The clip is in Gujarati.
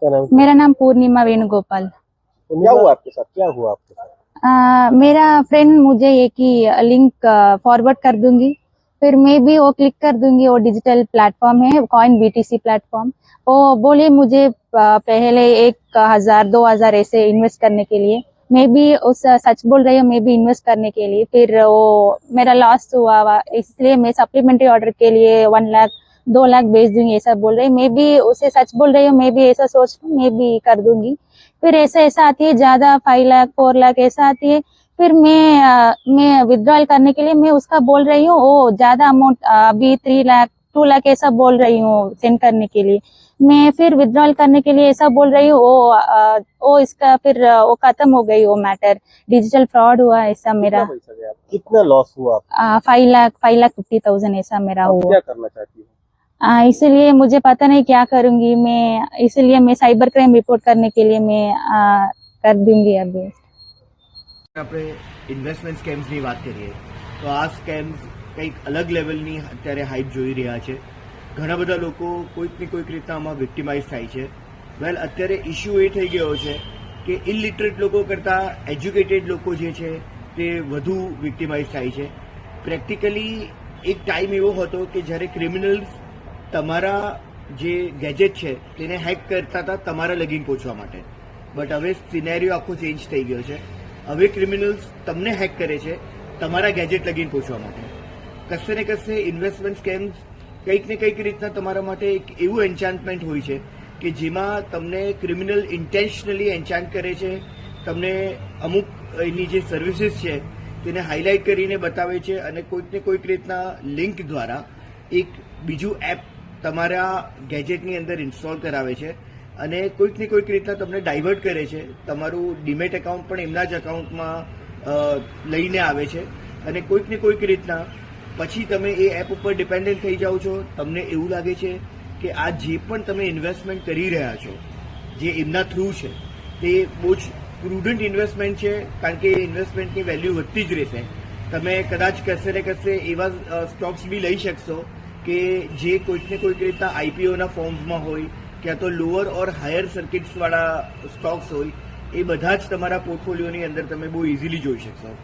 आपका नाम? मेरा नाम पूर्णिमा वेणुगोपाल। क्या हुआ आपके साथ? क्या हुआ आपके साथ? मेरा फ्रेंड मुझे एक ही लिंक फॉरवर्ड कर दूंगी, फिर मैं भी वो क्लिक कर दूंगी। वो डिजिटल प्लेटफॉर्म है, कॉइन बीटीसी प्लेटफॉर्म। वो बोले मुझे पहले 1,000 2,000 ऐसे इन्वेस्ट करने के लिए। मैं भी उस सच बोल रही हूँ, मैं भी इन्वेस्ट करने के लिए। फिर वो मेरा लॉस हुआ, इसलिए मैं सप्लीमेंट्री ऑर्डर के लिए 1 लाख 2 लाख भेज दूंगी ऐसा बोल रही। मैं भी उसे सच बोल रही हूँ, मैं भी ऐसा सोच मैं भी कर दूंगी। फिर ऐसा ऐसा आती है ज्यादा 5 लाख 4 लाख ऐसा आती है। फिर मैं विड्रॉल करने के लिए मैं उसका बोल रही हूँ, वो ज्यादा अमाउंट अभी 3 लाख 2 लाख ऐसा बोल रही हूँ सेंड करने के लिए। मैं फिर विड्रॉल करने के लिए ऐसा बोल रही हूँ, वो इसका फिर वो खत्म हो गई वो मैटर, डिजिटल फ्रॉड हुआ ऐसा मेरा। पैसा गया? कितना लॉस हुआ आपको? 5 लाख 50,000 ऐसा मेरा आप हुआ। क्या करना चाहती है? इसलिए मुझे पता नहीं क्या करूंगी मैं, इसलिए मैं साइबर क्राइम रिपोर्ट करने के लिए मैं कर दूंगी अभी। આપણે ઇન્વેસ્ટમેન્ટ સ્કેમ્સની વાત કરીએ તો આ સ્કેમ્સ કંઈક અલગ લેવલની અત્યારે હાઈપ જોઈ રહ્યા છે. ઘણા બધા લોકો કોઈક ને કોઈક રીતના આમાં વિક્ટિમાઇઝ થાય છે. વેલ અત્યારે ઇશ્યુ એ થઈ ગયો છે કે ઇલિટરેટ લોકો કરતાં એજ્યુકેટેડ લોકો જે છે તે વધુ વિક્ટિમાઇઝ થાય છે. પ્રેક્ટિકલી એક ટાઈમ એવો હતો કે જ્યારે ક્રિમિનલ્સ તમારા જે ગેજેટ છે તેને હેક કરતા હતા તમારા લગીન પહોંચવા માટે. બટ હવે સિનેરિયો આખો ચેન્જ થઈ ગયો છે. હવે ક્રિમિનલ્સ તમને હેક કરે છે તમારા ગેજેટ લગીન પહોંચવા માટે. કશે ને કશે ઇન્વેસ્ટમેન્ટ સ્કેમ્સ કંઈક ને કંઈક રીતના તમારા માટે એક એવું એન્ચાન્ટમેન્ટ હોય છે કે જેમાં તમને ક્રિમિનલ ઇન્ટેન્શનલી એન્ચાન્ટ કરે છે, તમને અમુક એની જે સર્વિસીસ છે તેને હાઇલાઇટ કરીને બતાવે છે અને કોઈક ને કોઈક રીતના લિંક દ્વારા એક બીજું એપ તમારા ગેજેટની અંદર ઇન્સ્ટોલ કરાવે છે અને કોઈક ને કોઈક રીતના તમને ડાયવર્ટ કરે છે. તમારું ડીમેટ એકાઉન્ટ પણ એમના જ એકાઉન્ટમાં લઈને આવે છે અને કોઈક ને કોઈક રીતના પછી તમે એ એપ ઉપર ડિપેન્ડન્ટ થઈ જાઓ છો. તમને એવું લાગે છે કે આ જે પણ તમે ઇન્વેસ્ટમેન્ટ કરી રહ્યા છો જે એમના થ્રુ છે તે બહુ જ પ્રુડન્ટ ઇન્વેસ્ટમેન્ટ છે, કારણ કે ઇન્વેસ્ટમેન્ટની વેલ્યુ વધતી જ રહેશે. તમે કદાચ કશે ને કશે એવા સ્ટોક્સ બી લઈ શકશો કે જે કોઈક ને કોઈક રીતના આઈપીઓના ફોર્મ્સમાં હોય, ક્યાં તો લોઅર ઓર હાયર સર્કિટ્સવાળા સ્ટોક્સ હોય. એ બધા જ તમારા પોર્ટફોલિયોની અંદર તમે બહુ ઇઝીલી જોઈ શકશો.